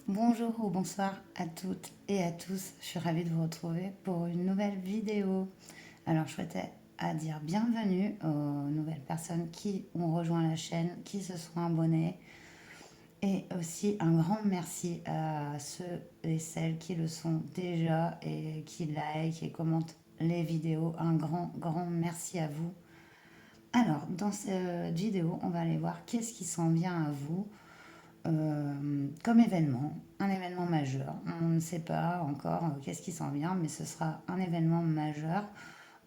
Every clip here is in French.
Bonjour ou bonsoir à toutes et à tous. Je suis ravie de vous retrouver pour une nouvelle vidéo. Alors, je souhaitais à dire bienvenue aux nouvelles personnes qui ont rejoint la chaîne, qui se sont abonnés. Et aussi un grand merci à ceux et celles qui le sont déjà et qui like et commentent les vidéos. Un grand merci à vous. Alors, dans cette vidéo, on va aller voir qu'est-ce qui s'en vient à vous comme événement, un événement majeur. On ne sait pas encore qu'est-ce qui s'en vient, mais ce sera un événement majeur.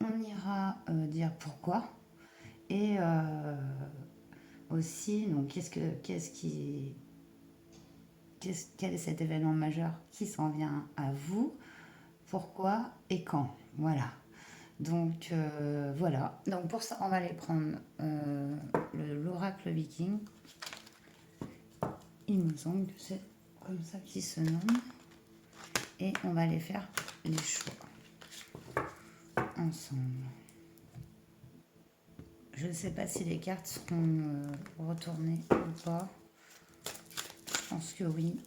On ira dire pourquoi et aussi donc quel est cet événement majeur qui s'en vient à vous, pourquoi et quand. Voilà. Donc voilà. Donc pour ça, on va aller prendre l'oracle viking. Il me semble que c'est comme ça qu'il se nomme. Et on va aller faire les choix ensemble. Je ne sais pas si les cartes seront retournées ou pas. Je pense que oui.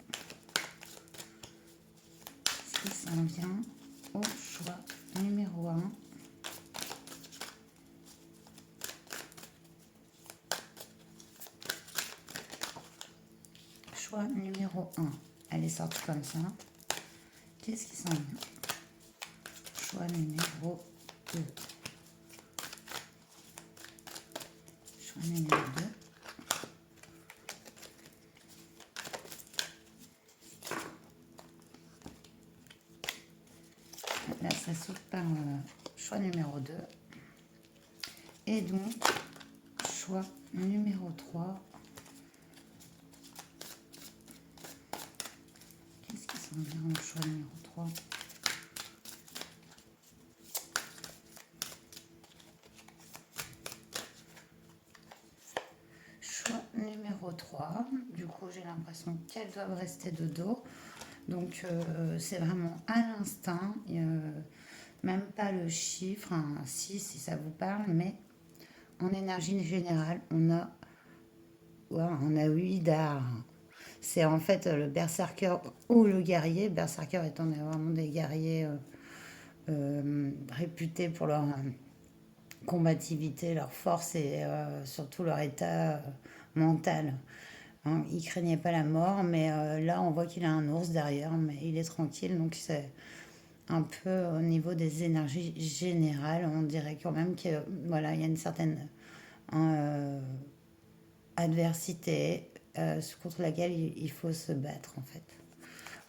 Ce qui s'en vient au choix numéro 1. Choix numéro 1. Elle est sortie comme ça. Qu'est-ce qui s'en vient? Choix numéro 2. Choix numéro 2. Là, ça saute par choix numéro 2. Et donc, choix numéro 3. Qu'est-ce qui s'en vient au choix numéro 3? Choix numéro 3. Du coup, j'ai l'impression qu'elles doivent rester de dos. Donc, c'est vraiment à l'instinct. Même pas le chiffre, hein, si ça vous parle, mais en énergie générale, on a 8 dards. C'est en fait le berserker ou le guerrier. Berserker étant vraiment des guerriers réputés pour leur combativité, leur force et surtout leur état mental. Hein, il craignait pas la mort, mais là on voit qu'il a un ours derrière, mais il est tranquille, donc c'est un peu au niveau des énergies générales, on dirait quand même que voilà, il y a une certaine euh, adversité contre laquelle il faut se battre en fait.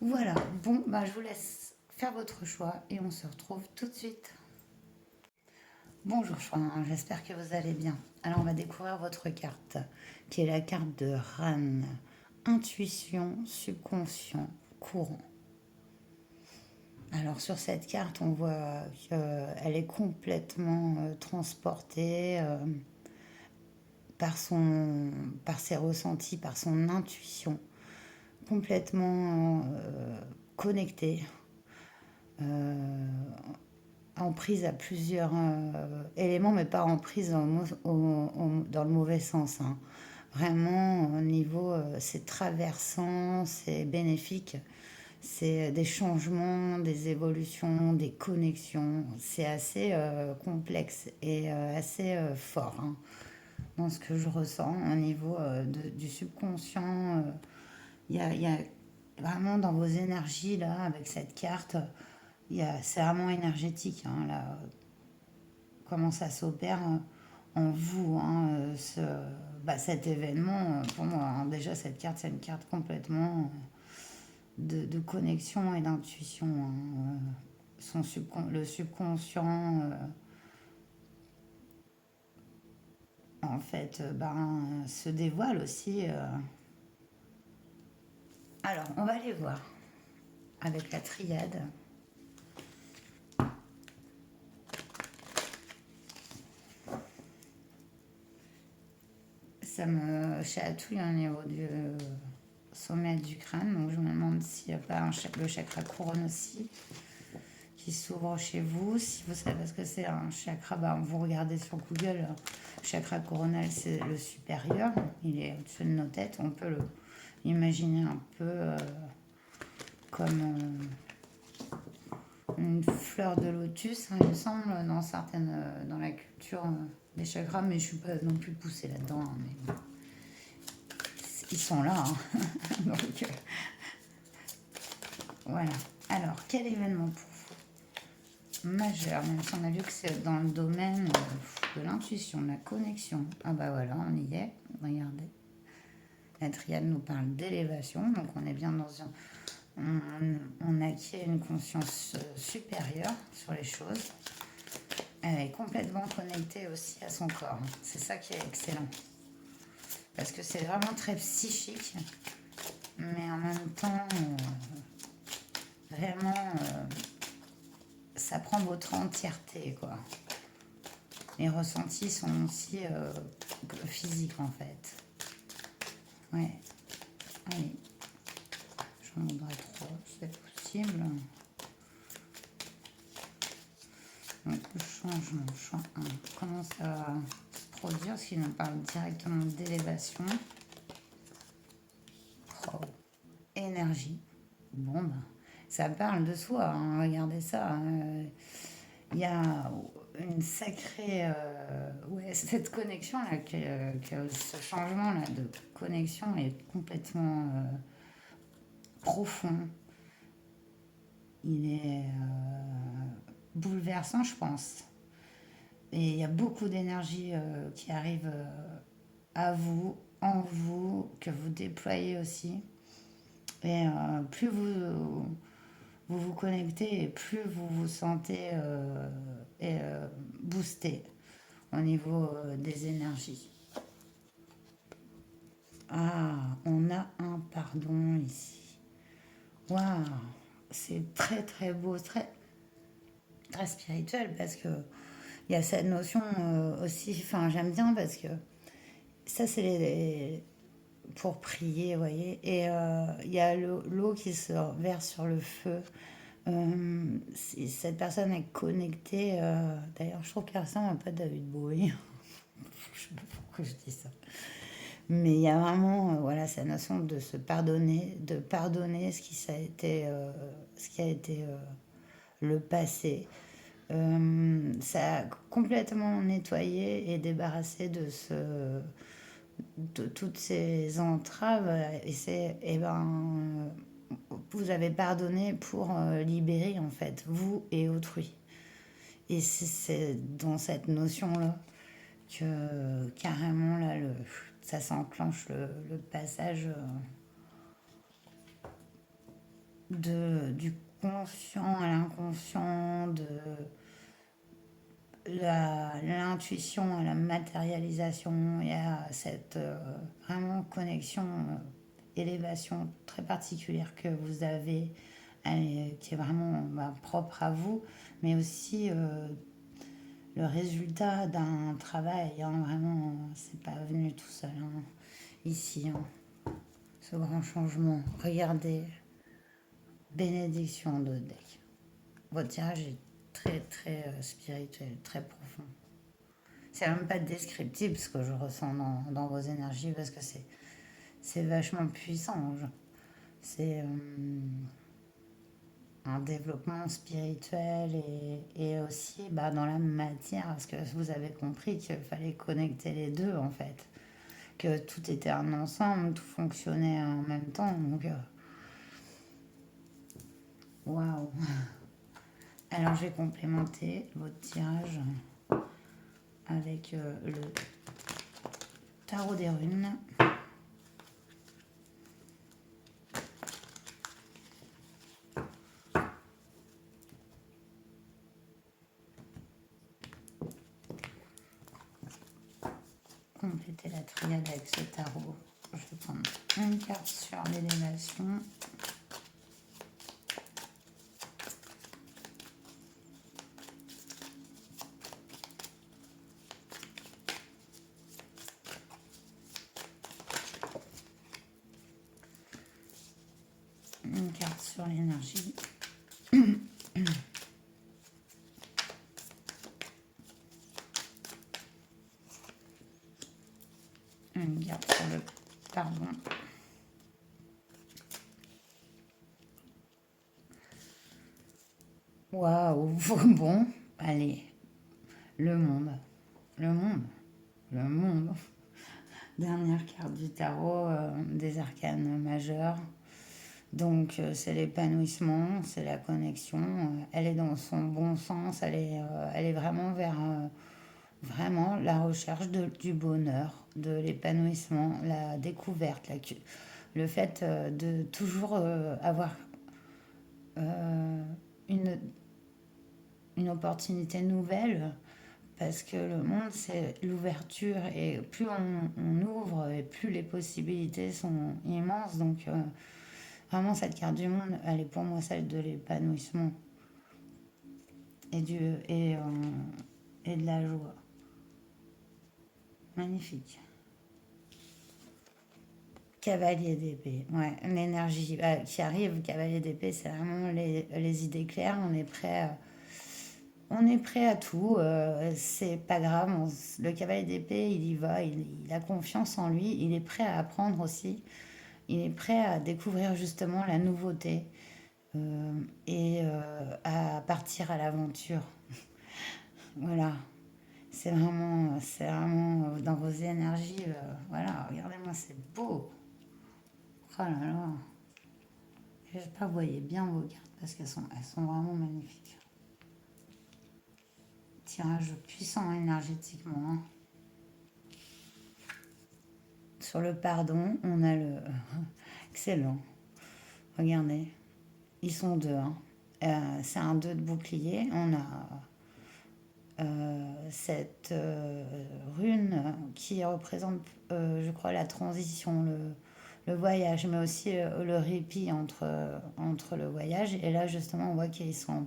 Voilà, bon, bah, je vous laisse faire votre choix et on se retrouve tout de suite. Bonjour, j'espère que vous allez bien. Alors, on va découvrir votre carte, qui est la carte de Ran. Intuition, subconscient, courant. Alors, sur cette carte, on voit qu'elle est complètement transportée par ses ressentis, par son intuition, complètement connectée, en prise à plusieurs éléments, mais pas en prise dans le mauvais sens. Hein. Vraiment, au niveau, c'est traversant, c'est bénéfique, c'est des changements, des évolutions, des connexions. C'est assez complexe et assez fort hein, dans ce que je ressens au niveau du subconscient. Il y a vraiment dans vos énergies, là, avec cette carte, c'est vraiment énergétique, hein, là, comment ça s'opère en vous, hein, cet événement, pour moi, hein, déjà, cette carte, c'est une carte complètement de connexion et d'intuition. Hein, le subconscient, en fait, se dévoile aussi. Alors, on va aller voir avec la triade. Ça me chatouille au niveau du sommet du crâne, donc je me demande s'il n'y a pas le chakra couronne aussi qui s'ouvre chez vous. Si vous savez ce que c'est un chakra, vous regardez sur Google, chakra coronal c'est le supérieur, il est au-dessus de nos têtes, on peut imaginer un peu comme une fleur de lotus, hein, il me semble, dans certaines, dans la culture des chakras, mais je suis pas non plus poussée là-dedans, hein, mais bon, ils sont là, hein. Donc voilà. Alors, quel événement pour vous majeur, même si on a vu que c'est dans le domaine de l'intuition, de la connexion. Ah bah voilà, on y est. Regardez. La triade nous parle d'élévation, donc on est bien dans un... On acquiert une conscience supérieure sur les choses. Elle est complètement connectée aussi à son corps. C'est ça qui est excellent. Parce que c'est vraiment très psychique, mais en même temps, vraiment, ça prend votre entièreté, quoi. Les ressentis sont aussi physiques, en fait. Ouais. Allez. J'en voudrais trop, c'est possible. Donc, le changement, commence à se produire, ce qui nous parle directement d'élévation. Oh. Énergie. Bon, ben, ça parle de soi, hein, regardez ça. Il y a une sacrée... ouais, cette connexion-là, que ce changement-là de connexion est complètement profond. Il est bouleversant, je pense. Et il y a beaucoup d'énergie qui arrive à vous, en vous, que vous déployez aussi. Et plus vous connectez et plus vous vous sentez boosté au niveau des énergies. Ah, on a un pardon ici. Waouh, c'est très très beau, très, très spirituel parce que il y a cette notion aussi, enfin j'aime bien parce que ça c'est pour prier, vous voyez, et il y a l'eau qui se verse sur le feu. Cette personne est connectée, d'ailleurs je trouve qu'elle ressemble un peu à David Bowie, je sais pas pourquoi je dis ça. Mais il y a vraiment voilà, cette notion de pardonner ce qui a été le passé. Ça a complètement nettoyé et débarrassé de toutes ces entraves. Et ben, vous avez pardonné pour libérer en fait vous et autrui. Et c'est dans cette notion-là que carrément là, ça s'enclenche le passage du conscient à l'inconscient, de l'intuition à la matérialisation. Il y a cette vraiment connexion, élévation très particulière que vous avez, qui est vraiment propre à vous, mais aussi le résultat d'un travail. Hein, vraiment, c'est pas venu tout seul. Hein, ici, hein, ce grand changement. Regardez, bénédiction de deck. Votre tirage est très très spirituel, très profond. C'est même pas descriptible ce que je ressens dans vos énergies parce que c'est vachement puissant. C'est un développement spirituel et aussi dans la matière parce que vous avez compris qu'il fallait connecter les deux en fait. Que tout était un ensemble, tout fonctionnait en même temps. Donc, waouh! Alors, je vais complémenter votre tirage avec le tarot des runes. Compléter la triade avec ce tarot. Je vais prendre une carte sur l'élévation. Une carte sur l'énergie. Une carte sur le pardon. Waouh, bon, allez, le monde, le monde, le monde. Dernière carte du tarot des arcanes majeurs. Donc c'est l'épanouissement, c'est la connexion. Elle est dans son bon sens, elle est vraiment vers vraiment la recherche du bonheur, de l'épanouissement, la découverte, le fait de toujours avoir euh, une, une opportunité nouvelle. Parce que le monde, c'est l'ouverture et plus on ouvre et plus les possibilités sont immenses. Donc, vraiment, cette carte du monde, elle est pour moi celle de l'épanouissement et, du, et, euh, et de la joie. Magnifique. Cavalier d'épée, ouais, l'énergie qui arrive, cavalier d'épée, c'est vraiment les idées claires, on est prêt à tout, c'est pas grave, le cavalier d'épée, il y va, il a confiance en lui, il est prêt à apprendre aussi, il est prêt à découvrir justement la nouveauté à partir à l'aventure. Voilà, c'est vraiment dans vos énergies, voilà, regardez-moi, c'est beau. Oh là là, j'espère que vous voyez bien vos cartes parce elles sont vraiment magnifiques. Tirage puissant énergétiquement, hein. Sur le pardon, on a le... Excellent. Regardez, ils sont deux, hein. C'est un 2 de bouclier. On a cette rune qui représente, je crois, la transition, le voyage, mais aussi le répit entre le voyage. Et là, justement, on voit qu'ils sont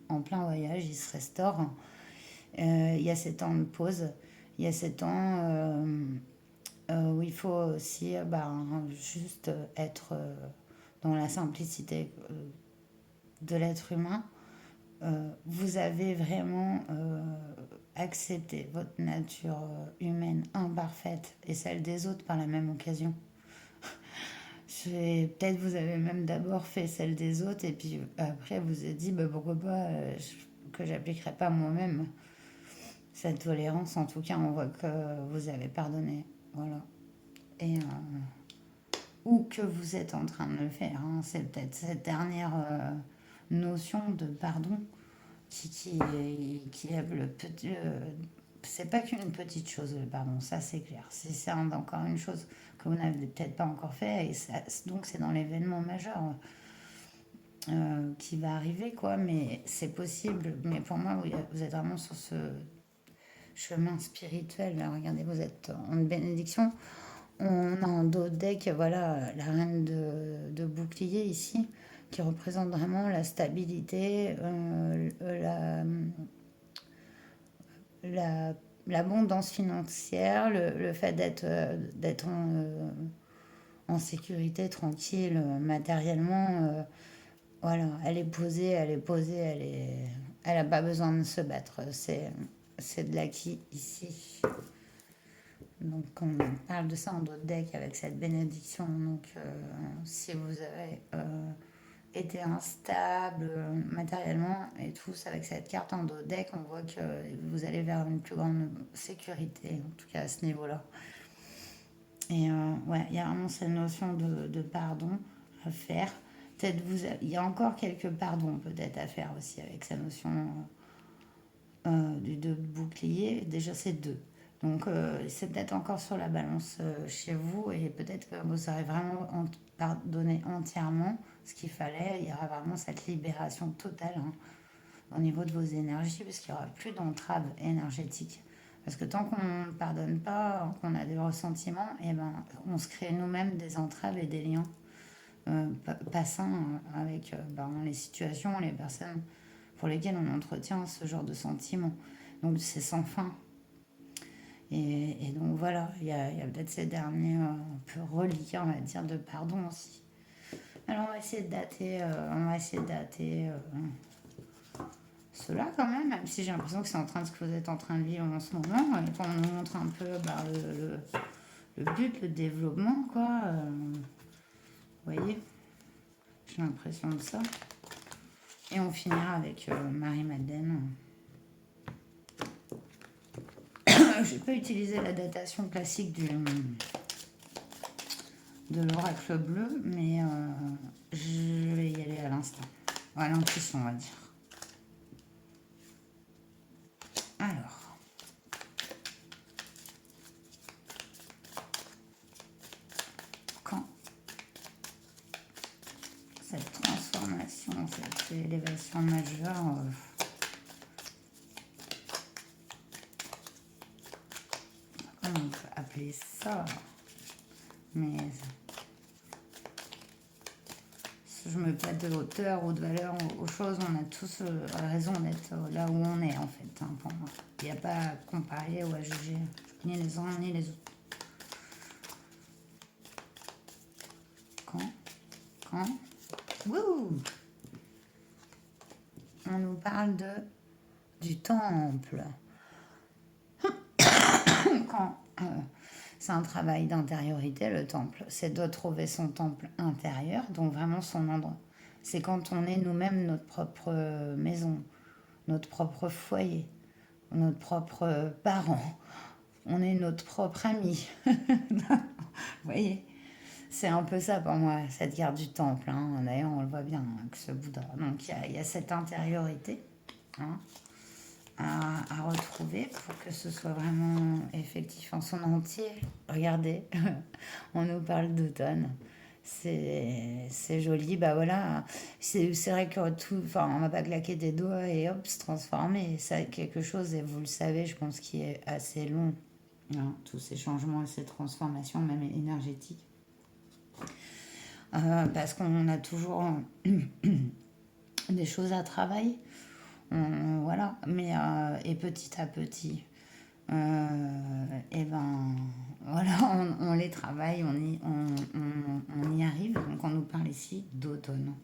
en plein voyage, ils se restaurent. Il y a ces temps de pause, il y a ces temps où il faut aussi juste être dans la simplicité de l'être humain. Vous avez vraiment accepté votre nature humaine imparfaite et celle des autres par la même occasion. Peut-être vous avez même d'abord fait celle des autres et puis après vous vous êtes dit bah, pourquoi pas que j'appliquerai pas moi-même cette tolérance. En tout cas, on voit que vous avez pardonné. Voilà. Et ou que vous êtes en train de le faire, hein. C'est peut-être cette dernière notion de pardon qui est le petit. C'est pas qu'une petite chose, le pardon, ça c'est clair. C'est encore une chose que vous n'avez peut-être pas encore fait, et donc c'est dans l'événement majeur qui va arriver, quoi. Mais c'est possible. Mais pour moi, vous êtes vraiment sur ce chemin spirituel. Là, regardez, vous êtes en bénédiction. On a en dos de deck, voilà, la reine de bouclier ici, qui représente vraiment la stabilité, la, l'abondance financière, le fait d'être en sécurité, tranquille, matériellement. Voilà, elle est posée, elle n'a pas besoin de se battre. C'est de l'acquis ici. Donc on parle de ça en d'autres decks avec cette bénédiction. Donc si vous avez été instable matériellement et tous avec cette carte en dos deck, on voit que vous allez vers une plus grande sécurité, en tout cas à ce niveau-là. Et ouais, il y a vraiment cette notion de pardon à faire. Peut-être il y a encore quelques pardons peut-être à faire aussi avec cette notion du deux bouclier. Déjà c'est deux. Donc c'est peut-être encore sur la balance chez vous et peut-être que vous aurez vraiment pardonné entièrement ce qu'il fallait. Il y aura vraiment cette libération totale, hein, au niveau de vos énergies parce qu'il n'y aura plus d'entrave énergétique. Parce que tant qu'on ne pardonne pas, qu'on a des ressentiments, et ben, on se crée nous-mêmes des entraves et des liens pas sains avec les situations, les personnes pour lesquelles on entretient ce genre de sentiments. Donc c'est sans fin. Et donc voilà, il y a peut-être ces derniers un peu reliquats, on va dire, de pardon aussi. Alors on va essayer de dater, cela quand même si j'ai l'impression que c'est en train de ce que vous êtes en train de vivre en ce moment, et qu'on nous montre un peu le but, le développement, quoi. Vous voyez, j'ai l'impression de ça. Et on finira avec Marie-Madeleine. Je n'ai pas utilisé la datation classique de l'oracle bleu, mais je vais y aller à l'instant. À l'intuition, on va dire. Alors. Quand cette transformation, cette élévation majeure... comment on peut appeler ça? Mais si je me plate de hauteur ou de valeur aux choses, on a tous raison d'être là où on est en fait. Hein, pour moi. Il n'y a pas à comparer ou à juger ni les uns ni les autres. Quand wouh, on nous parle du temple. Quand c'est un travail d'intériorité, le temple, c'est de trouver son temple intérieur, donc vraiment son endroit. C'est quand on est nous-mêmes notre propre maison, notre propre foyer, notre propre parent, on est notre propre ami. Vous voyez, c'est un peu ça pour moi, cette guerre du temple. Hein. D'ailleurs, on le voit bien avec ce Bouddha. Donc, il y a cette intériorité. Hein, à retrouver pour que ce soit vraiment effectif en son entier. Regardez, on nous parle d'automne. C'est joli, bah voilà. C'est vrai que tout, enfin, on va pas claquer des doigts et hop, se transformer. C'est quelque chose, et vous le savez, je pense, qui est assez long. Hein, tous ces changements et ces transformations, même énergétiques. Parce qu'on a toujours des choses à travailler. Voilà, mais et petit à petit, et ben voilà, on les travaille, on y arrive. Donc on nous parle ici d'automne.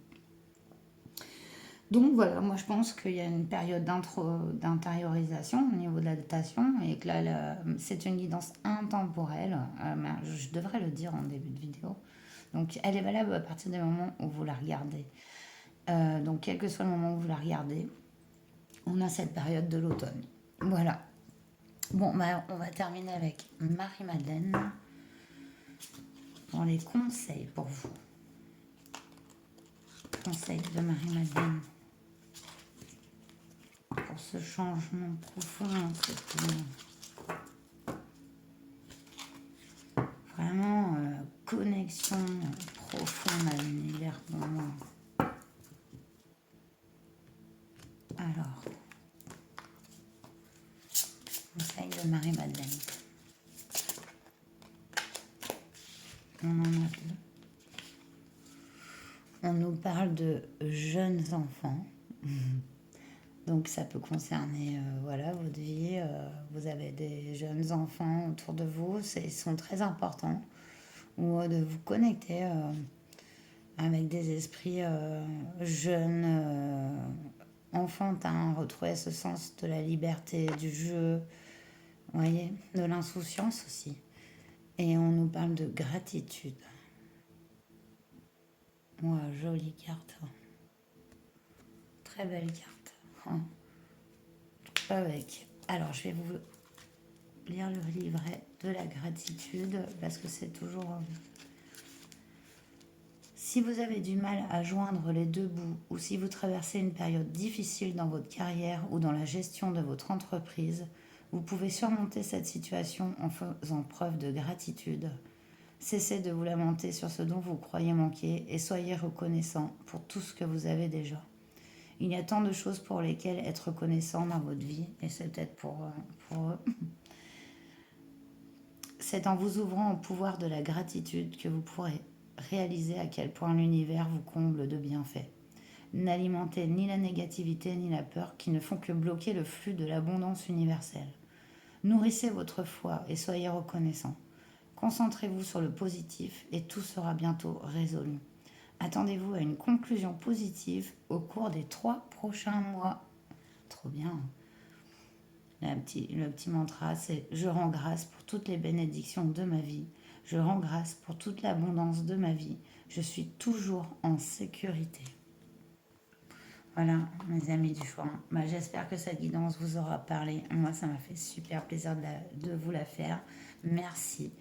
Donc voilà, moi je pense qu'il y a une période d'intériorisation au niveau de l'adaptation et que là, c'est une guidance intemporelle. Je devrais le dire en début de vidéo. Donc elle est valable à partir du moment où vous la regardez. Donc quel que soit le moment où vous la regardez, on a cette période de l'automne. Voilà. Bon, bah, on va terminer avec Marie-Madeleine pour les conseils pour vous. Conseils de Marie-Madeleine pour ce changement profond, vraiment connexion profonde à l'univers pour moi. Alors, conseil de Marie-Madeleine. On en a deux. On nous parle de jeunes enfants. Donc ça peut concerner voilà, votre vie. Vous avez des jeunes enfants autour de vous. Ils sont très importants. Ou de vous connecter avec des esprits jeunes, enfantins. Retrouver ce sens de la liberté, du jeu. Vous voyez, de l'insouciance aussi. Et on nous parle de gratitude. Ouais, jolie carte. Très belle carte. Hein. Avec. Alors, je vais vous lire le livret de la gratitude parce que c'est toujours... Si vous avez du mal à joindre les deux bouts ou si vous traversez une période difficile dans votre carrière ou dans la gestion de votre entreprise, vous pouvez surmonter cette situation en faisant preuve de gratitude. Cessez de vous lamenter sur ce dont vous croyez manquer et soyez reconnaissant pour tout ce que vous avez déjà. Il y a tant de choses pour lesquelles être reconnaissant dans votre vie, et c'est peut-être pour eux. C'est en vous ouvrant au pouvoir de la gratitude que vous pourrez réaliser à quel point l'univers vous comble de bienfaits. N'alimentez ni la négativité ni la peur qui ne font que bloquer le flux de l'abondance universelle. Nourrissez votre foi et soyez reconnaissant. Concentrez-vous sur le positif et tout sera bientôt résolu. Attendez-vous à une conclusion positive au cours des 3 prochains mois. Trop bien. Le petit mantra, c'est « Je rends grâce pour toutes les bénédictions de ma vie. Je rends grâce pour toute l'abondance de ma vie. Je suis toujours en sécurité. » Voilà, mes amis du choix. Bah, j'espère que cette guidance vous aura parlé. Moi, ça m'a fait super plaisir de vous la faire. Merci.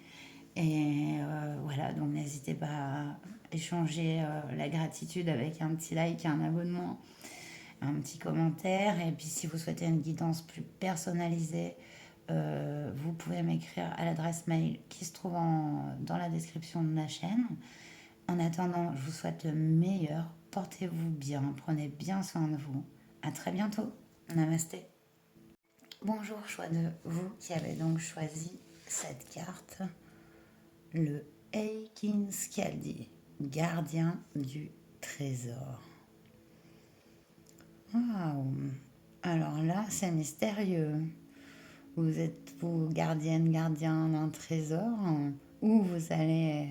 Et voilà, donc n'hésitez pas à échanger la gratitude avec un petit like, un abonnement, un petit commentaire. Et puis si vous souhaitez une guidance plus personnalisée, vous pouvez m'écrire à l'adresse mail qui se trouve dans la description de la chaîne. En attendant, je vous souhaite le meilleur. Portez-vous bien, prenez bien soin de vous. À très bientôt. Namasté. Bonjour, choix de vous qui avez donc choisi cette carte, le Eikin Skaldi, gardien du trésor. Waouh! Alors là, c'est mystérieux. Vous êtes vous gardienne, gardien d'un trésor, ou vous allez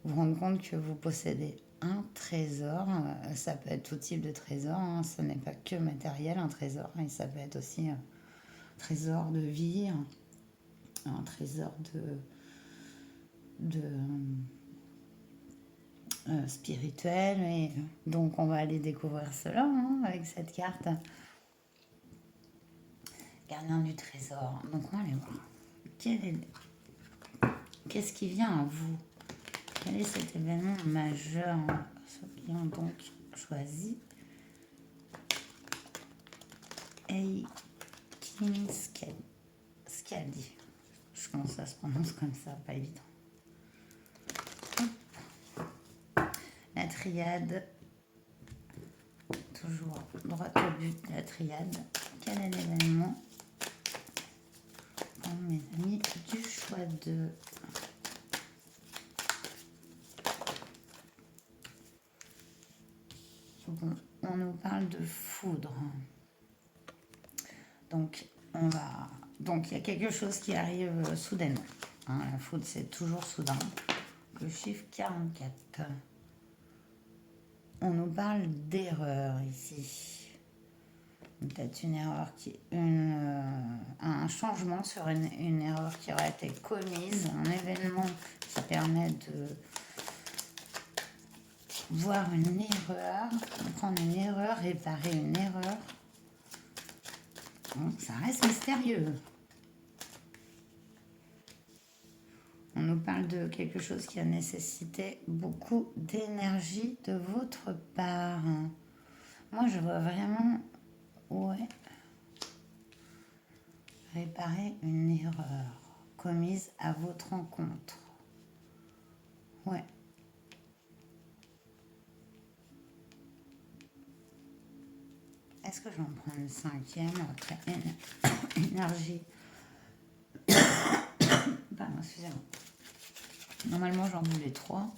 vous rendre compte que vous possédez un trésor. Ça peut être tout type de trésor, hein. Ce n'est pas que matériel, un trésor. Et ça peut être aussi un trésor de vie, un trésor de spirituel. Et donc on va aller découvrir cela, hein, avec cette carte. Gardien du trésor. Donc on va aller voir. Qu'est-ce qui vient à vous? Quel est cet événement majeur? Ceux qui ont donc choisi Eikin Skaldi. Je pense que ça se prononce comme ça, pas évident. La triade, toujours droit au but, la triade. Quel est l'événement pour mes amis du choix de... Bon, on nous parle de foudre. Donc, il y a quelque chose qui arrive soudainement. Hein, la foudre, c'est toujours soudain. Le chiffre 44. On nous parle d'erreur ici. Peut-être une erreur un changement sur une erreur qui aurait été commise, un événement qui permet de voir une erreur, comprendre une erreur, réparer une erreur. Donc ça reste mystérieux. On nous parle de quelque chose qui a nécessité beaucoup d'énergie de votre part. Moi, je vois vraiment, ouais, réparer une erreur commise à votre encontre. Ouais. Est-ce que je vais en prendre une cinquième après énergie? Pardon, excusez-moi. Normalement, j'en voulais 3.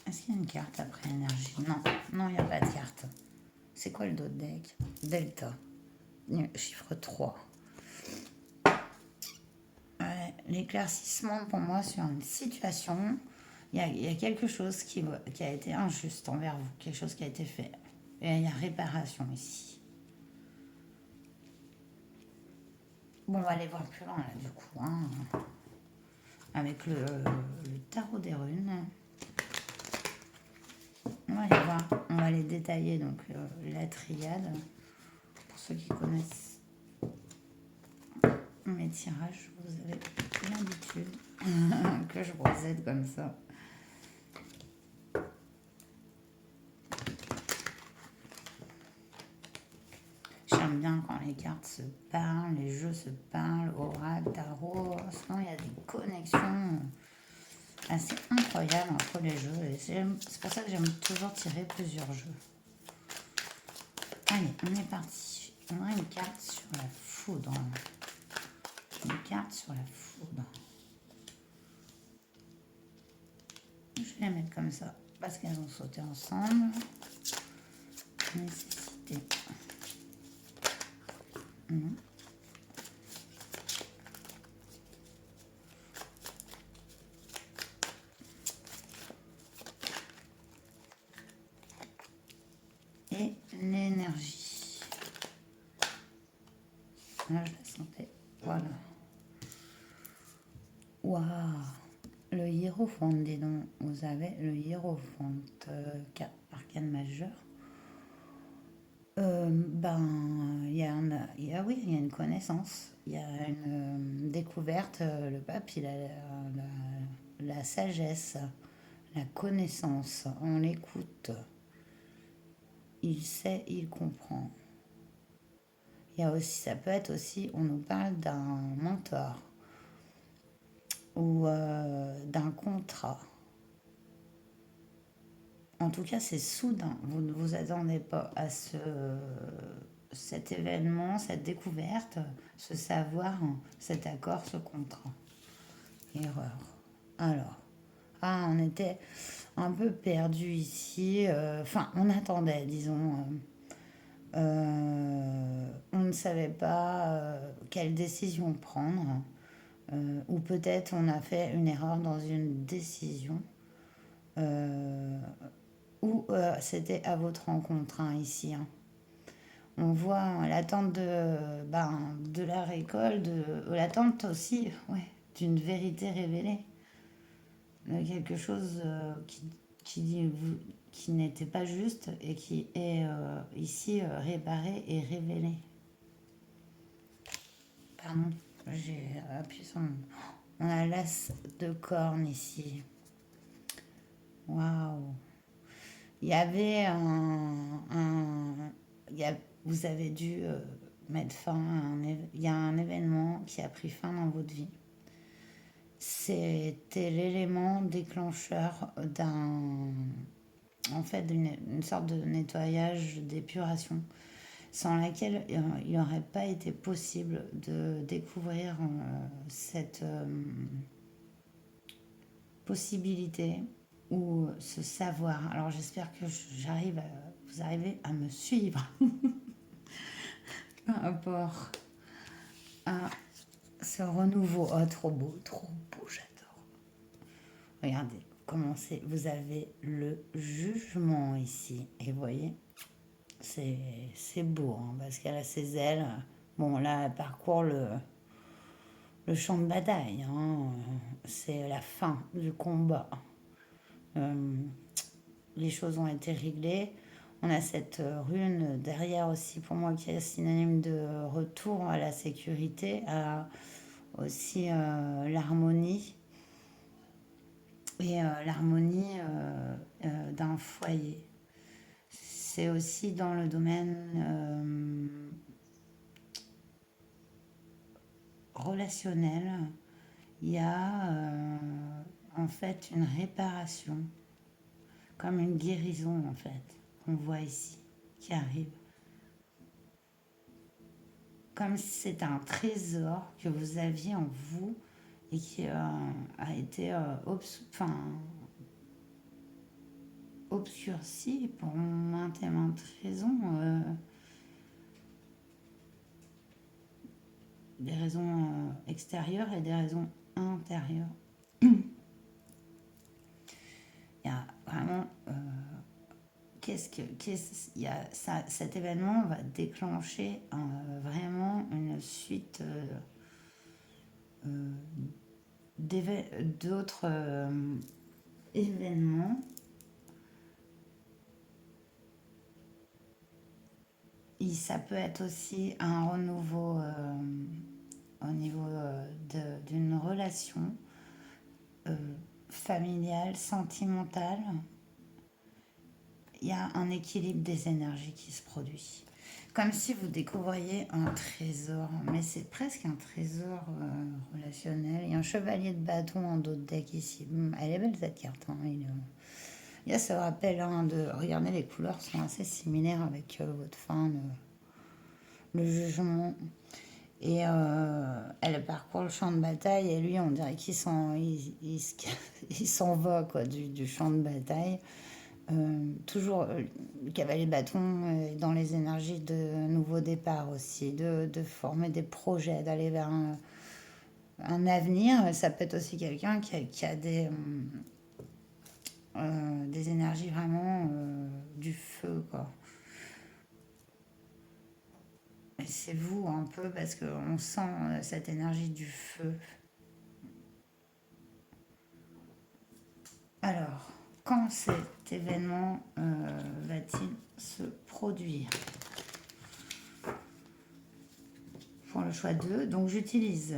Est-ce qu'il y a une carte après énergie? Non, il n'y a pas de carte. C'est quoi le dos de deck? Delta. Chiffre 3. L'éclaircissement pour moi sur une situation. Il y a quelque chose qui a été injuste envers vous. Quelque chose qui a été fait. Et il y a réparation ici. Bon, on va aller voir plus loin là du coup. Hein, avec le tarot des runes. On va aller voir, on va aller détailler donc la triade. Pour ceux qui connaissent mes tirages, vous avez l'habitude que je procède comme ça. J'aime bien quand les cartes se parlent, les jeux se parlent, oracle, tarot. Sinon, il y a des connexions assez incroyables entre les jeux. Et c'est pour ça que j'aime toujours tirer plusieurs jeux. Allez, on est parti. On a une carte sur la foudre. Une carte sur la foudre. Je vais la mettre comme ça parce qu'elles ont sauté ensemble. Nécessité. Et l'énergie. Là, je la sentais. Voilà. Waouh! Le hiérophante, dis donc. Vous avez le hiérophante. arcane majeur. Ben, oui, il y a une connaissance, il y a une découverte. Le pape, il a la sagesse, la connaissance. On l'écoute, il sait, il comprend. Il y a aussi, ça peut être aussi, on nous parle d'un mentor ou d'un contrat. En tout cas, c'est soudain. Vous ne vous attendez pas à cet événement, cette découverte, ce savoir, cet accord, ce contrat. Erreur. Alors, on était un peu perdu ici. Enfin, on attendait, disons. On ne savait pas quelle décision prendre. Ou peut-être on a fait une erreur dans une décision. Euh, ou c'était à votre rencontre, hein, ici, hein. On voit l'attente de la récolte, l'attente aussi, ouais, d'une vérité révélée, de quelque chose qui n'était pas juste et qui est ici réparé et révélé. Pardon, j'ai appuyé sur mon... On a l'as de corne ici. Waouh. Il y avait il y a- vous avez dû mettre fin à il y a un événement qui a pris fin dans votre vie. C'était l'élément déclencheur en fait, d'une sorte de nettoyage, d'épuration, sans laquelle il n'aurait pas été possible de découvrir cette possibilité ou ce savoir. Alors j'espère que vous arrivez à me suivre par rapport à ce renouveau. Oh, trop beau, j'adore. Regardez, vous avez le jugement ici. Et vous voyez, c'est beau, hein, parce qu'elle a ses ailes. Bon, là, elle parcourt le champ de bataille, hein. C'est la fin du combat. Euh, les choses ont été réglées. On a cette rune derrière aussi pour moi qui est synonyme de retour à la sécurité, à aussi l'harmonie et l'harmonie d'un foyer. C'est aussi dans le domaine relationnel. Il y a en fait une réparation, comme une guérison en fait, qu'on voit ici, qui arrive. Comme si c'était un trésor que vous aviez en vous et qui a été obscurci pour maintes et maintes raisons, des raisons extérieures et des raisons intérieures. Il y a vraiment cet événement va déclencher vraiment une suite euh, d'autres événements. Et ça peut être aussi un renouveau au niveau d'une relation euh, familiale, sentimentale. Il y a un équilibre des énergies qui se produit. Comme si vous découvriez un trésor, mais c'est presque un trésor relationnel. Il y a un chevalier de bâton en dos de deck ici. Elle est belle cette carte, hein. Il y a ce rappel, hein, de... Regardez, les couleurs sont assez similaires avec votre fin, le jugement. Et elle parcourt le champ de bataille et lui, on dirait il s'en va quoi, du champ de bataille. Toujours le cavalier de bâton dans les énergies de nouveau départ aussi, de former des projets, d'aller vers un avenir. Ça peut être aussi quelqu'un qui a des énergies vraiment du feu, quoi. Et c'est vous un peu parce qu'on sent cette énergie du feu. Alors, quand c'était cet événement va-t-il se produire? Pour le choix 2, donc j'utilise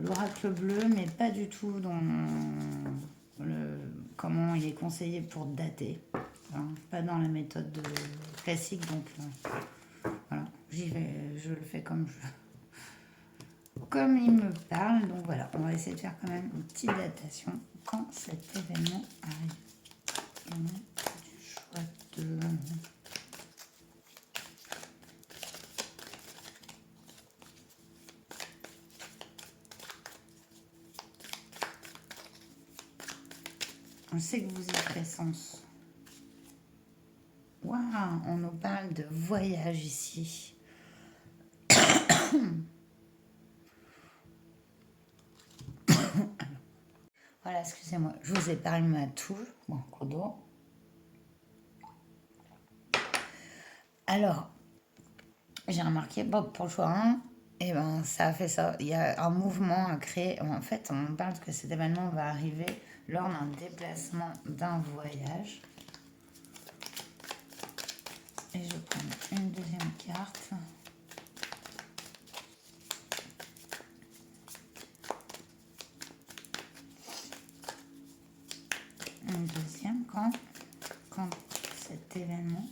l'oracle bleu, mais pas du tout dans comment il est conseillé pour dater, hein, pas dans la méthode classique, donc voilà, j'y vais, je le fais comme il me parle, donc voilà, on va essayer de faire quand même une petite datation quand cet événement arrive. Du choix 2. On sait que vous y ferez sens. Waouh, on nous parle de voyage ici. Voilà, excusez-moi, je vous épargne ma touche. Bon, codo. Alors, j'ai remarqué, bon, pour le choix 1, et ben, ça a fait ça. Il y a un mouvement à créer. En fait, on parle que cet événement va arriver lors d'un déplacement d'un voyage. Et je prends une deuxième carte. Une deuxième quand cet événement,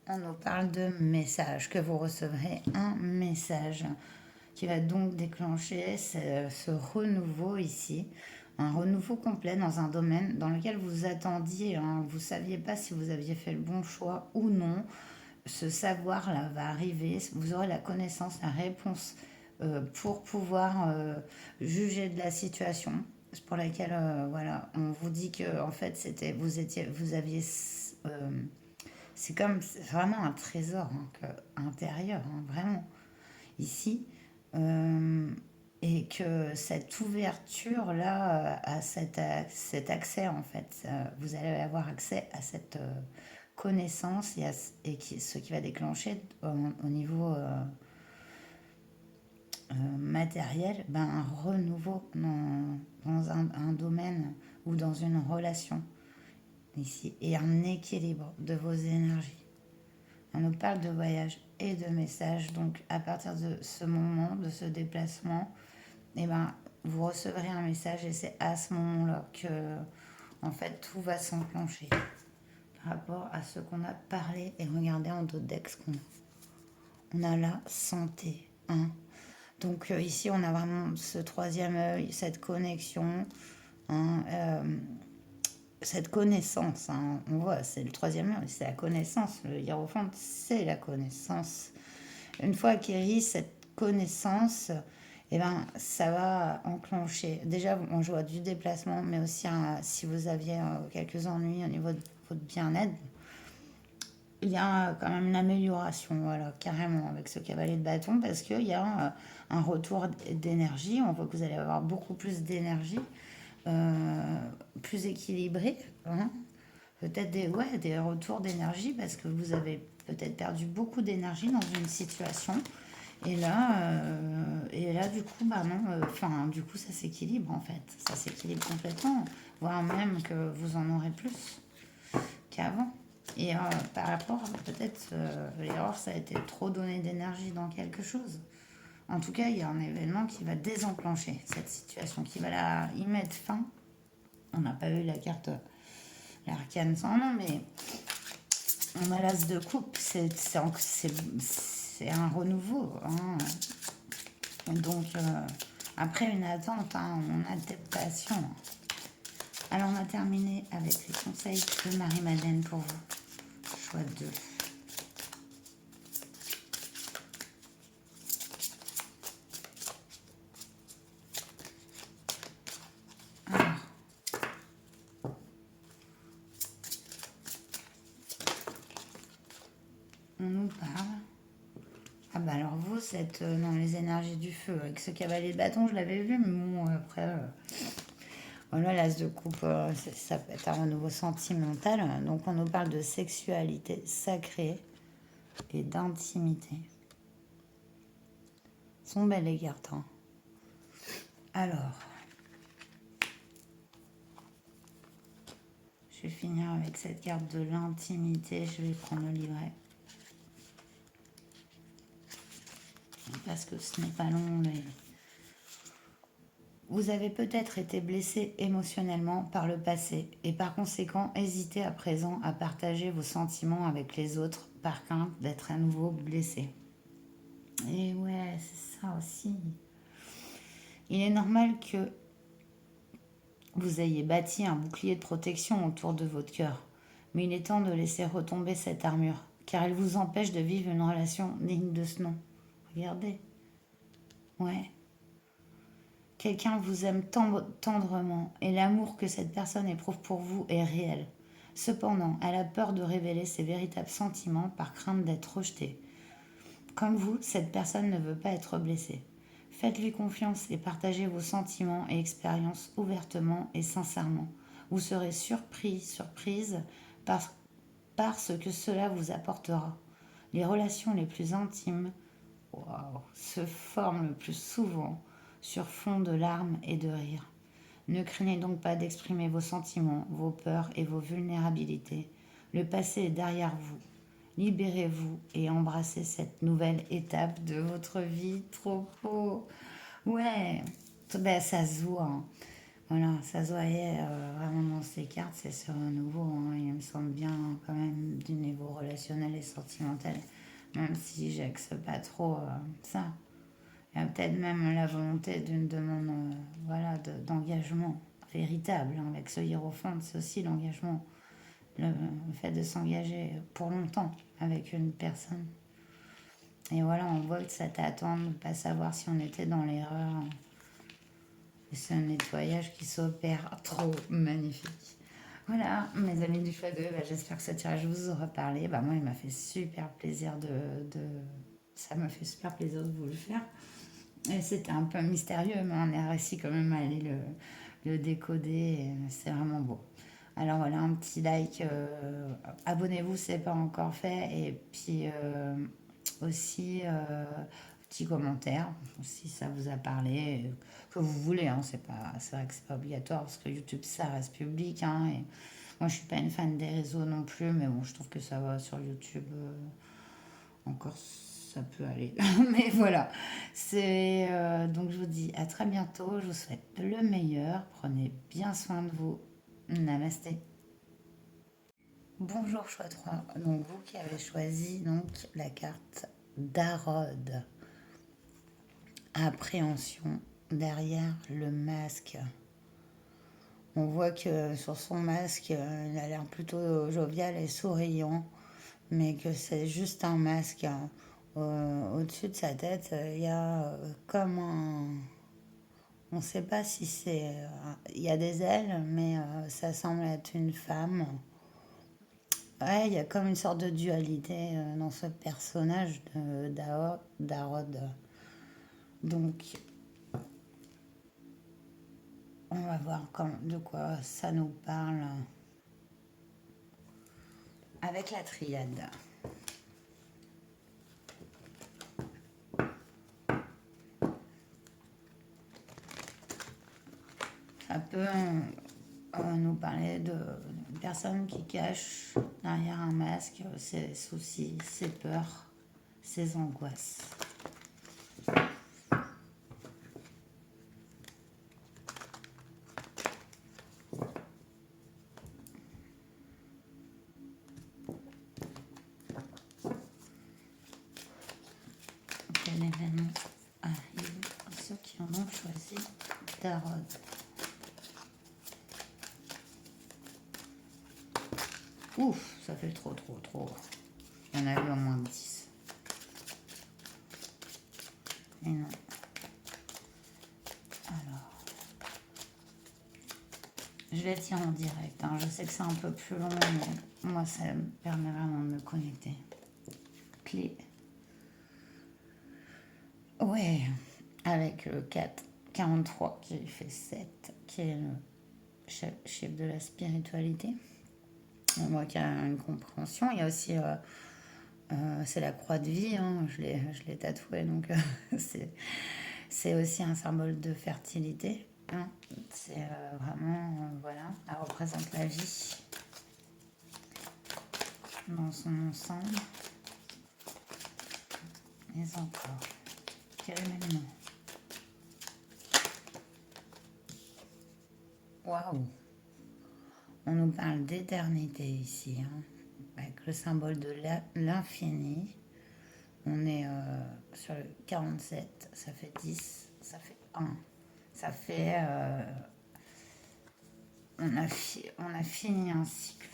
on nous parle de message, que vous recevrez un message qui va donc déclencher ce renouveau ici, un renouveau complet dans un domaine dans lequel vous attendiez, hein, vous ne saviez pas si vous aviez fait le bon choix ou non. Ce savoir-là va arriver, vous aurez la connaissance, la réponse pour pouvoir juger de la situation pour laquelle voilà, on vous dit que en fait c'était vous aviez c'est comme vraiment un trésor, hein, intérieur, hein, vraiment ici. Euh, et que cette ouverture là à cet accès en fait, vous allez avoir accès à cette connaissance ce qui va déclencher au niveau matériel, ben, un renouveau dans un domaine ou dans une relation ici et un équilibre de vos énergies. On nous parle de voyage et de message, donc à partir de ce moment, de ce déplacement, eh ben, vous recevrez un message et c'est à ce moment-là que en fait tout va s'enclencher par rapport à ce qu'on a parlé et regardé en d'autres decks qu'on a. On a la santé, hein. Donc ici on a vraiment ce troisième œil, cette connexion, hein, cette connaissance, hein. On voit, c'est le troisième œil, c'est la connaissance. Le hiérophante, c'est la connaissance. Une fois acquérie cette connaissance, eh ben, ça va enclencher. Déjà, on joue du déplacement, mais aussi si vous aviez quelques ennuis au niveau de votre bien-être, il y a quand même une amélioration, voilà, carrément, avec ce cavalier de bâton, parce qu'il y a un retour d'énergie. On voit que vous allez avoir beaucoup plus d'énergie, plus équilibré, hein. Peut-être des retours d'énergie, parce que vous avez peut-être perdu beaucoup d'énergie dans une situation. Et là du coup, bah non, du coup, ça s'équilibre en fait. Ça s'équilibre complètement, voire même que vous en aurez plus qu'avant. Et par rapport, peut-être, l'erreur, ça a été trop donné d'énergie dans quelque chose. En tout cas, il y a un événement qui va désenclencher cette situation, qui va y mettre fin. On n'a pas eu la carte, l'arcane sans nom, mais on a l'as de coupe. C'est un renouveau, hein. Donc, après une attente, hein, une adaptation. Alors, on a terminé avec les conseils de Marie-Madeleine pour vous. Choix 2. Alors, on nous parle. Ah bah alors vous êtes dans les énergies du feu. Avec ce cavalier de bâton, je l'avais vu, mais bon, après... Voilà, l'as de coupe, ça peut être un renouveau sentimental. Donc, on nous parle de sexualité sacrée et d'intimité. Sont belles les cartes, hein. Alors, Je vais finir avec cette carte de l'intimité. Je vais prendre le livret. Parce que ce n'est pas long, mais... Vous avez peut-être été blessé émotionnellement par le passé et par conséquent hésitez à présent à partager vos sentiments avec les autres par crainte d'être à nouveau blessé. Et ouais, c'est ça aussi. Il est normal que vous ayez bâti un bouclier de protection autour de votre cœur, mais il est temps de laisser retomber cette armure, car elle vous empêche de vivre une relation digne de ce nom. Regardez. Ouais. Quelqu'un vous aime tendrement et l'amour que cette personne éprouve pour vous est réel. Cependant, elle a peur de révéler ses véritables sentiments par crainte d'être rejetée. Comme vous, cette personne ne veut pas être blessée. Faites-lui confiance et partagez vos sentiments et expériences ouvertement et sincèrement. Vous serez surprise par ce que cela vous apportera. Les relations les plus intimes se forment le plus souvent sur fond de larmes et de rires. Ne craignez donc pas d'exprimer vos sentiments, vos peurs et vos vulnérabilités. Le passé est derrière vous. Libérez-vous et embrassez cette nouvelle étape de votre vie. Trop beau. Ouais, ben, ça se voit. Hein. Voilà, ça se voyait vraiment dans ces cartes. C'est sur un nouveau. Hein. Il me semble bien quand même du niveau relationnel et sentimental. Même si j'axe pas trop ça. Il y a peut-être même la volonté d'une demande voilà, d'engagement véritable. Hein. Avec ce hiérophante, c'est aussi l'engagement. Le fait de s'engager pour longtemps avec une personne. Et voilà, on voit que ça t'attend de ne pas savoir si on était dans l'erreur. Et c'est un nettoyage qui s'opère trop magnifique. Voilà, mes amis du choix 2, bah, j'espère que ce tirage vous aura parlé. Bah, moi, il m'a fait super plaisir Ça m'a fait super plaisir de vous le faire. Et c'était un peu mystérieux, mais on a réussi quand même à aller le décoder. C'est vraiment beau. Alors voilà, un petit like. Abonnez-vous si ce n'est pas encore fait. Et puis aussi, petit commentaire si ça vous a parlé. Que vous voulez. Hein, c'est vrai que c'est pas obligatoire parce que YouTube, ça reste public. Hein, et moi, je suis pas une fan des réseaux non plus. Mais bon, je trouve que ça va sur YouTube. Encore ça peut aller. Mais voilà. Donc je vous dis à très bientôt. Je vous souhaite le meilleur. Prenez bien soin de vous. Namasté. Bonjour choix 3. Donc vous qui avez choisi donc la carte d'Arod. Appréhension derrière le masque. On voit que sur son masque, il a l'air plutôt jovial et souriant, mais que c'est juste un masque. Hein. Au-dessus de sa tête, il y a comme un... On ne sait pas si c'est... Il y a des ailes, mais ça semble être une femme. Ouais, il y a comme une sorte de dualité dans ce personnage d'Arod. Donc, on va voir de quoi ça nous parle avec la triade. Ça peut nous parler d'une personne qui cache derrière un masque ses soucis, ses peurs, ses angoisses. Quel événement arrive à ceux qui en ont choisi Tarot. Ouf, ça fait trop. Il y en a eu au moins 10. Et non. Alors, je vais tirer en direct. Hein. Je sais que c'est un peu plus long, mais moi, ça me permet vraiment de me connecter. Clé. Ouais, avec le 4, 43 qui fait 7, qui est le chef de la spiritualité. On voit qu'il y a une compréhension. Il y a aussi, c'est la croix de vie, hein. Je l'ai tatoué, donc c'est aussi un symbole de fertilité. Hein. C'est vraiment, voilà, elle représente la vie. dans son ensemble. Mais encore, quel événement? Waouh! On nous parle d'éternité ici, hein, avec le symbole de l'infini. On est sur le 47, ça fait 10, ça fait 1. Ça fait... on a fini un cycle.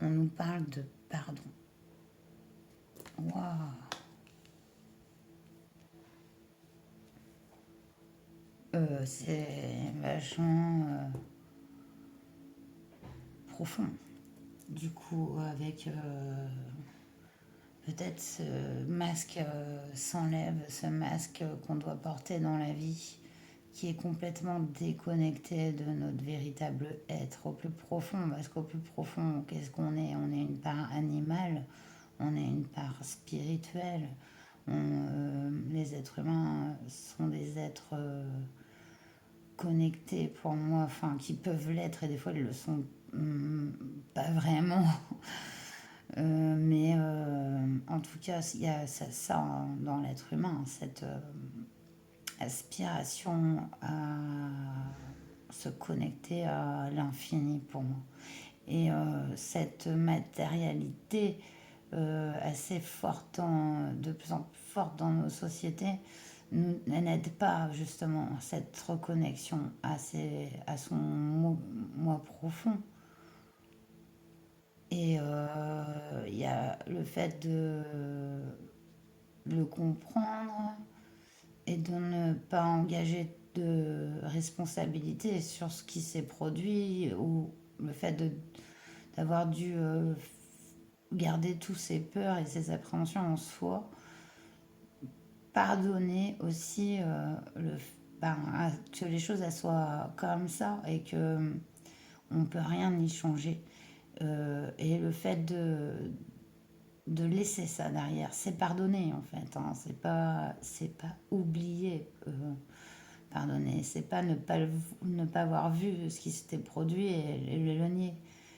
On nous parle de pardon. Waouh! C'est vachement profond. Du coup, avec peut-être ce masque s'enlève, ce masque qu'on doit porter dans la vie, qui est complètement déconnecté de notre véritable être au plus profond. Parce qu'au plus profond, qu'est-ce qu'on est? On est une part animale, on est une part spirituelle. Les êtres humains sont des êtres connectés pour moi, enfin qui peuvent l'être et des fois ils le sont pas vraiment. Mais en tout cas, il y a ça dans l'être humain, cette aspiration à se connecter à l'infini pour moi. Et cette matérialité assez forte, de plus en plus forte dans nos sociétés, n'aide pas justement cette reconnexion à son moi profond. Et il y a le fait de le comprendre et de ne pas engager de responsabilité sur ce qui s'est produit ou le fait d'avoir dû garder tous ses peurs et ses appréhensions en soi, pardonner aussi que les choses elles soient comme ça et que on peut rien y changer. Et le fait de laisser ça derrière, c'est pardonner en fait, hein. C'est pas oublier, pardonner, c'est pas ne pas avoir vu ce qui s'était produit et le nier.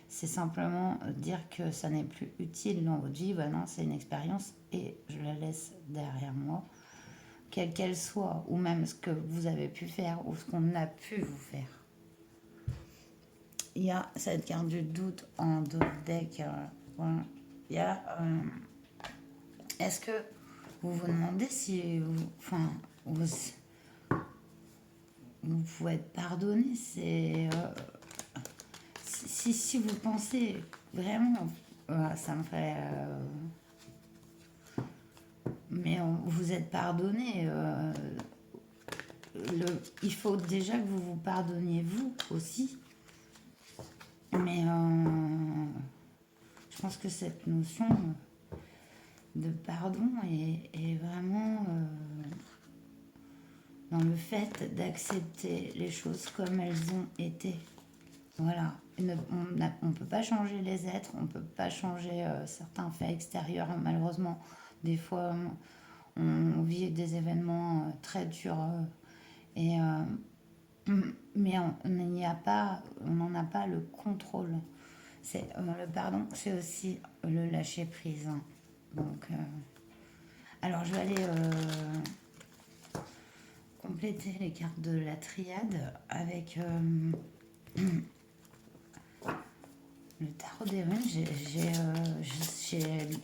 C'est simplement dire que ça n'est plus utile dans votre vie. Ben non, c'est une expérience et je la laisse derrière moi, quelle qu'elle soit, ou même ce que vous avez pu faire ou ce qu'on a pu vous faire. Il y a cette carte du doute en dos deck. Voilà. Il y a. Est-ce que vous vous demandez si vous pouvez être pardonné? C'est si vous pensez vraiment, ça me ferait. Mais vous êtes pardonné. Il faut déjà que vous vous pardonniez vous aussi. Mais je pense que cette notion de pardon est vraiment dans le fait d'accepter les choses comme elles ont été. Voilà. On ne peut pas changer les êtres, on ne peut pas changer certains faits extérieurs. Malheureusement, des fois, on vit des événements très durs. Et, mais on n'en a pas le contrôle. Le pardon, c'est aussi le lâcher prise, hein. Donc, alors je vais aller compléter les cartes de la triade avec le tarot des runes. J'ai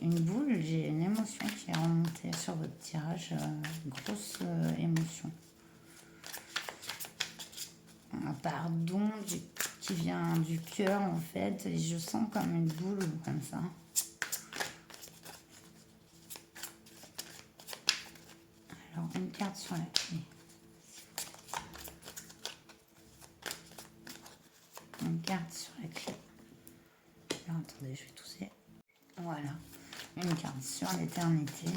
une boule, j'ai une émotion qui est remontée sur votre tirage, grosse émotion. Un pardon qui vient du cœur en fait, et je sens comme une boule comme ça. Alors une carte sur la clé. Une carte sur la clé. Alors attendez, je vais tousser. Voilà, une carte sur l'éternité.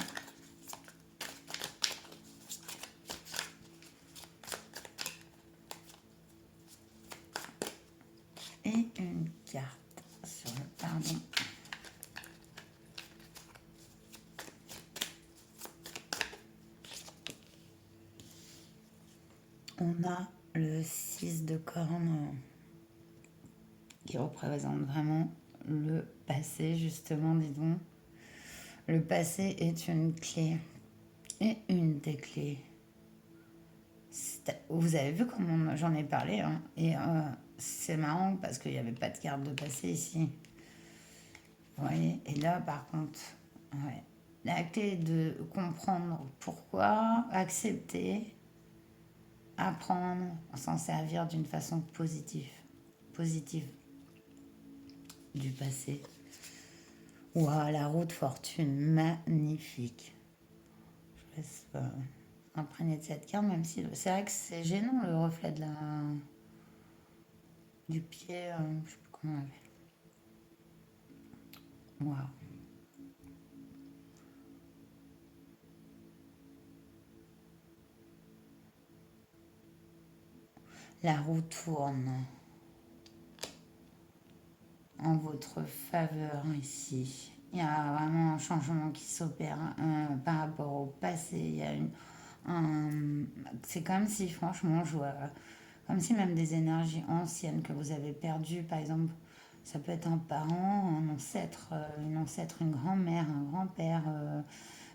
Et une carte sur le pardon. On a le 6 de cornes qui représente vraiment le passé, justement, dis donc. Le passé est une clé. Et une des clés. Vous avez vu comment j'en ai parlé, hein, et c'est marrant parce qu'il n'y avait pas de carte de passé ici. Vous voyez. Et là, par contre, ouais. La clé est de comprendre pourquoi, accepter, apprendre, s'en servir d'une façon positive. Positive du passé. Waouh, la roue de fortune, magnifique. Je laisse imprégner de cette carte, même si c'est vrai que c'est gênant le reflet du pied. Je sais plus comment on appelle. Waouh. La roue tourne en votre faveur ici. Il y a vraiment un changement qui s'opère par rapport au passé. Il y a c'est comme si, franchement, je vois, comme si même des énergies anciennes que vous avez perdues, par exemple, ça peut être un parent, un ancêtre, une ancêtre, une grand-mère, un grand-père,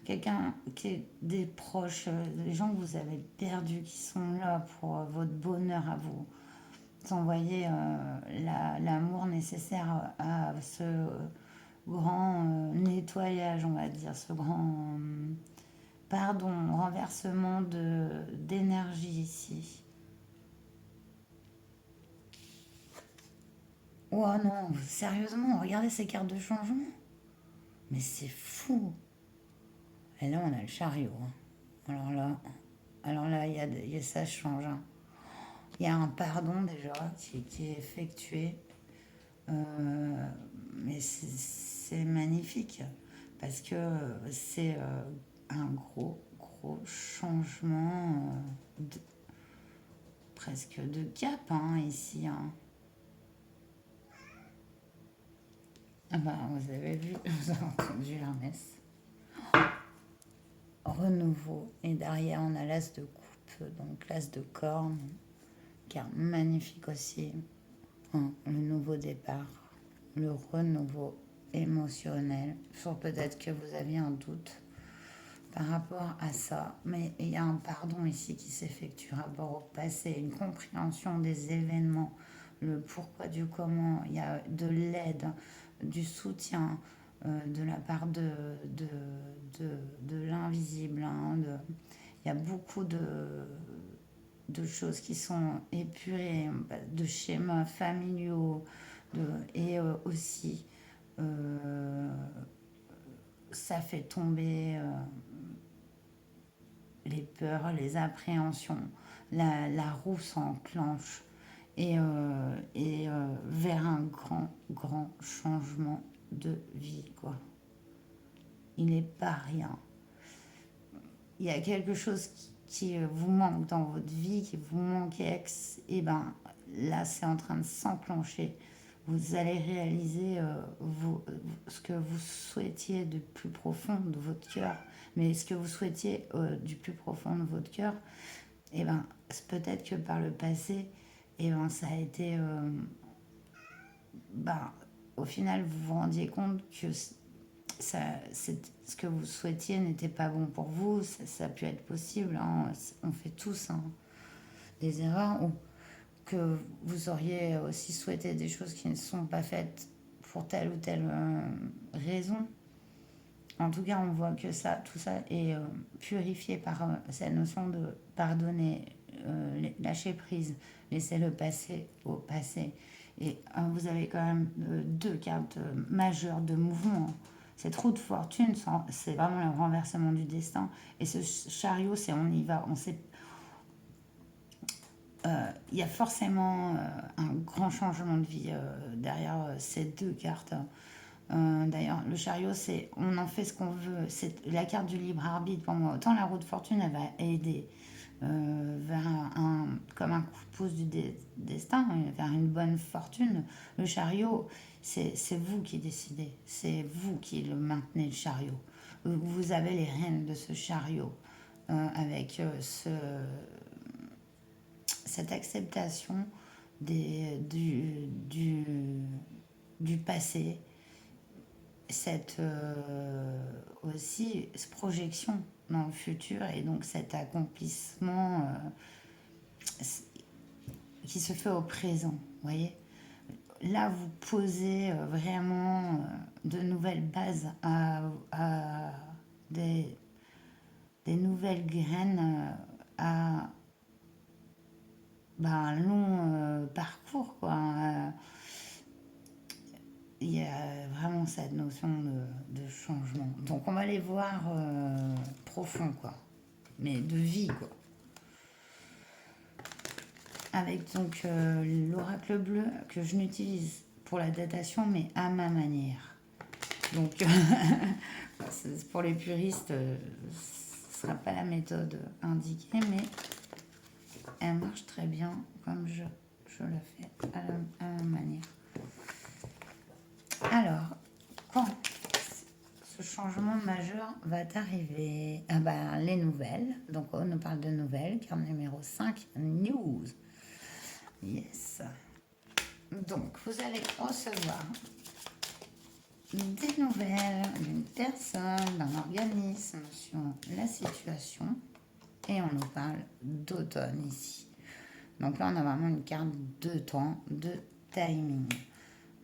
quelqu'un qui est des proches, des gens que vous avez perdus, qui sont là pour votre bonheur à vous envoyer l'amour nécessaire à ce grand nettoyage, on va dire, ce grand pardon, renversement d'énergie ici. Oh non, sérieusement, regardez ces cartes de changement. Mais c'est fou. Et là, on a le chariot, hein. Alors là, ça change, hein. Il y a un pardon déjà qui est effectué. Mais c'est magnifique parce que c'est un gros changement presque de cap, hein, ici, hein. Ah bah, vous avez vu, vous avez entendu Hermès. Renouveau. Et derrière, on a l'as de coupe, donc l'as de corne, qui est magnifique aussi, hein, le nouveau départ, le renouveau émotionnel. Sur peut-être que vous aviez un doute par rapport à ça, mais il y a un pardon ici qui s'effectue par rapport au passé, une compréhension des événements, le pourquoi du comment, il y a de l'aide, du soutien de la part de l'invisible, hein, il y a beaucoup de choses qui sont épurées, de schémas familiaux, et aussi ça fait tomber les peurs, les appréhensions, la roue s'enclenche et vers un grand changement de vie, quoi. Il n'est pas rien. Il y a quelque chose qui vous manque dans votre vie, qui vous manquait, et ben là c'est en train de s'enclencher. Vous allez réaliser ce que vous souhaitiez du plus profond de votre cœur. Mais ce que vous souhaitiez du plus profond de votre cœur, et ben c'est peut-être que par le passé, et ben ça a été, ben, au final vous vous rendiez compte que ça, ce que vous souhaitiez n'était pas bon pour vous. Ça a pu être possible, hein. On fait tous, hein, des erreurs, ou que vous auriez aussi souhaité des choses qui ne sont pas faites pour telle ou telle raison. En tout cas, on voit que tout ça est purifié par cette notion de pardonner, lâcher prise, laisser le passé au passé. Et vous avez quand même deux cartes majeures de mouvement. Cette roue de fortune, c'est vraiment le renversement du destin. Et ce chariot, c'est on y va. On sait, il y a forcément un grand changement de vie derrière ces deux cartes. D'ailleurs, le chariot, c'est on en fait ce qu'on veut. C'est la carte du libre arbitre pour moi. Autant la roue de fortune, elle va aider vers comme un coup de pouce du destin, vers une bonne fortune. Le chariot, c'est vous qui décidez. C'est vous qui le maintenez, le chariot. Vous avez les rênes de ce chariot avec cette acceptation des, du, du passé, cette aussi cette projection dans le futur et donc cet accomplissement qui se fait au présent, vous voyez. Là, vous posez vraiment de nouvelles bases à des, des nouvelles graines à un long parcours, quoi. Il y a vraiment cette notion de changement. Donc, on va les voir profond, quoi. Mais de vie, quoi. Avec donc l'oracle bleu que je n'utilise pour la datation, mais à ma manière. Donc, pour les puristes, ce ne sera pas la méthode indiquée, mais elle marche très bien comme je la fais à ma manière. Alors, quand ce changement majeur va arriver? Les nouvelles. Donc, on nous parle de nouvelles, carte numéro 5, news. Yes. Donc, vous allez recevoir des nouvelles d'une personne, d'un organisme sur la situation. Et on nous parle d'automne ici. Donc là, on a vraiment une carte de temps, de timing.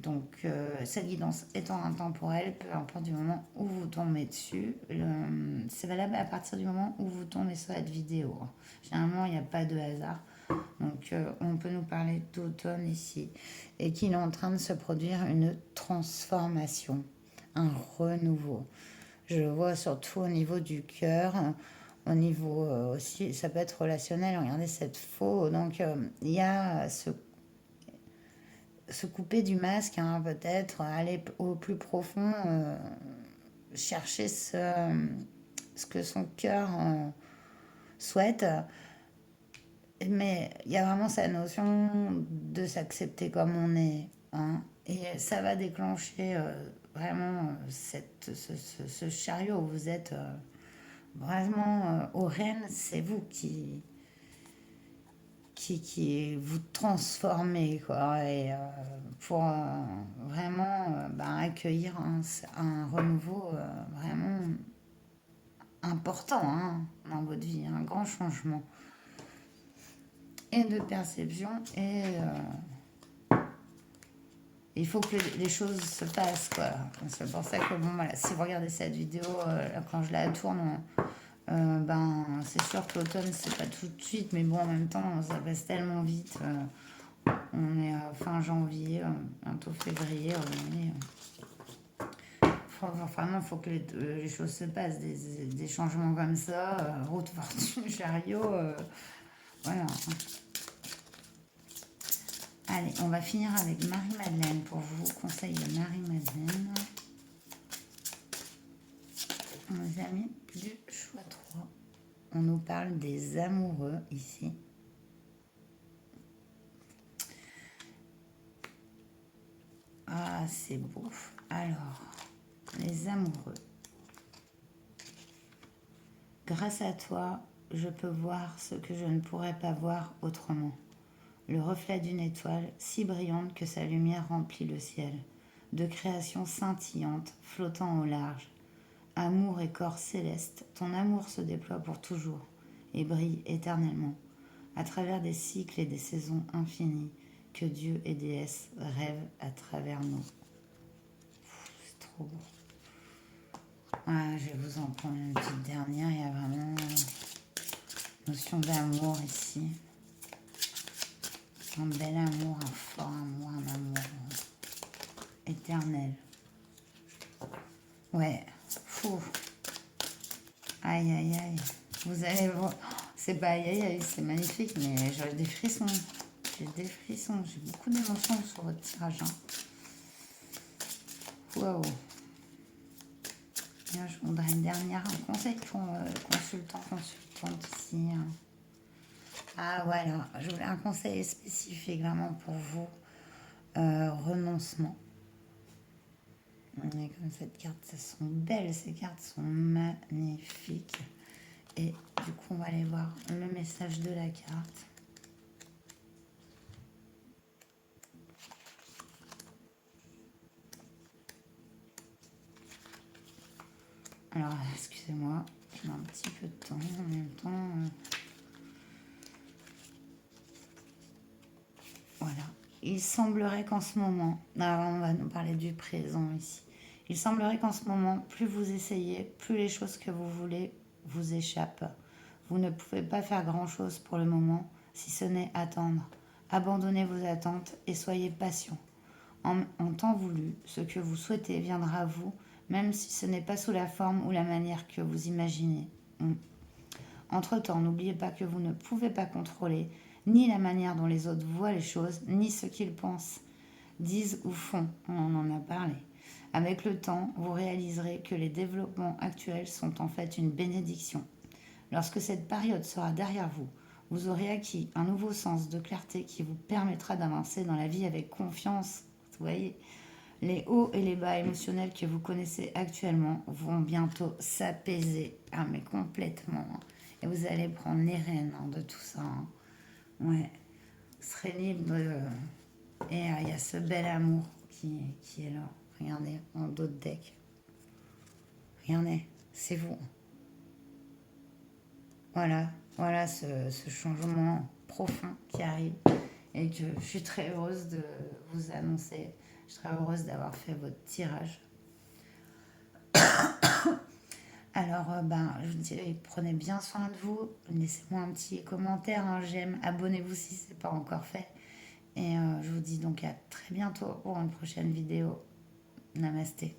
Donc, cette guidance étant intemporelle, peu importe du moment où vous tombez dessus, c'est valable à partir du moment où vous tombez sur cette vidéo. Généralement, il n'y a pas de hasard. Donc, on peut nous parler d'automne ici. Et qu'il est en train de se produire une transformation, un renouveau. Je le vois surtout au niveau du cœur, au niveau aussi, ça peut être relationnel. Regardez cette faux. Donc, il y a se couper du masque, hein, peut-être, aller au plus profond, chercher ce que son cœur souhaite. Mais il y a vraiment cette notion de s'accepter comme on est. Hein, et ça va déclencher vraiment ce chariot où vous êtes vraiment aux rênes. C'est vous qui vous transformez, quoi, et pour vraiment accueillir un renouveau vraiment important, hein, dans votre vie, un grand changement et de perception et il faut que les choses se passent, quoi. C'est pour ça que bon, voilà, si vous regardez cette vidéo quand je la tourne, c'est sûr que l'automne c'est pas tout de suite, mais bon, en même temps ça passe tellement vite. On est fin janvier, bientôt février. Vraiment, il faut que les choses se passent, des changements comme ça, route, fortune, chariot, voilà. Allez, on va finir avec Marie-Madeleine pour vous conseiller Marie-Madeleine. Mes amis du choix 3. On nous parle des amoureux ici. Ah, c'est beau. Alors, les amoureux. Grâce à toi, je peux voir ce que je ne pourrais pas voir autrement. Le reflet d'une étoile si brillante que sa lumière remplit le ciel. De création scintillante, flottant au large. Amour et corps céleste, ton amour se déploie pour toujours et brille éternellement, à travers des cycles et des saisons infinies, que Dieu et déesse rêvent à travers nous. C'est trop beau. Ah, je vais vous en prendre une petite dernière. Il y a vraiment notion d'amour ici. Un bel amour, un fort amour, un amour éternel. Ouais, fou. Aïe, aïe, aïe. Vous allez voir. C'est pas aïe, aïe, aïe, c'est magnifique, mais j'ai des frissons. J'ai des frissons. J'ai beaucoup d'émotions sur votre tirage. Hein. Waouh. Je voudrais une dernière, un conseil pour consultante ici. Hein. Ah voilà, je voulais un conseil spécifique vraiment pour vous. Renoncement. On est comme cette carte, elles sont belles, ces cartes sont magnifiques. Et du coup, on va aller voir le message de la carte. il semblerait qu'en ce moment, alors on va nous parler du présent ici, il semblerait qu'en ce moment, plus vous essayez, plus les choses que vous voulez vous échappent. Vous ne pouvez pas faire grand-chose pour le moment, si ce n'est attendre. Abandonnez vos attentes et soyez patient. En temps voulu, ce que vous souhaitez viendra à vous, même si ce n'est pas sous la forme ou la manière que vous imaginez. Entre-temps, n'oubliez pas que vous ne pouvez pas contrôler ni la manière dont les autres voient les choses, ni ce qu'ils pensent, disent ou font. On en a parlé. Avec le temps, vous réaliserez que les développements actuels sont en fait une bénédiction. Lorsque cette période sera derrière vous, vous aurez acquis un nouveau sens de clarté qui vous permettra d'avancer dans la vie avec confiance. Vous voyez, les hauts et les bas émotionnels que vous connaissez actuellement vont bientôt s'apaiser. Ah, mais complètement. Et vous allez prendre les rênes de tout ça. Ouais. Vous serez libre. Et il y a ce bel amour qui est là. Regardez, en dos de deck. Regardez, c'est vous. Voilà, voilà ce changement profond qui arrive et que je suis très heureuse de vous annoncer. Je suis très heureuse d'avoir fait votre tirage. Alors, je vous dirais, prenez bien soin de vous. Laissez-moi un petit commentaire, un j'aime. Abonnez-vous si ce n'est pas encore fait. Et je vous dis donc à très bientôt pour une prochaine vidéo. Namasté.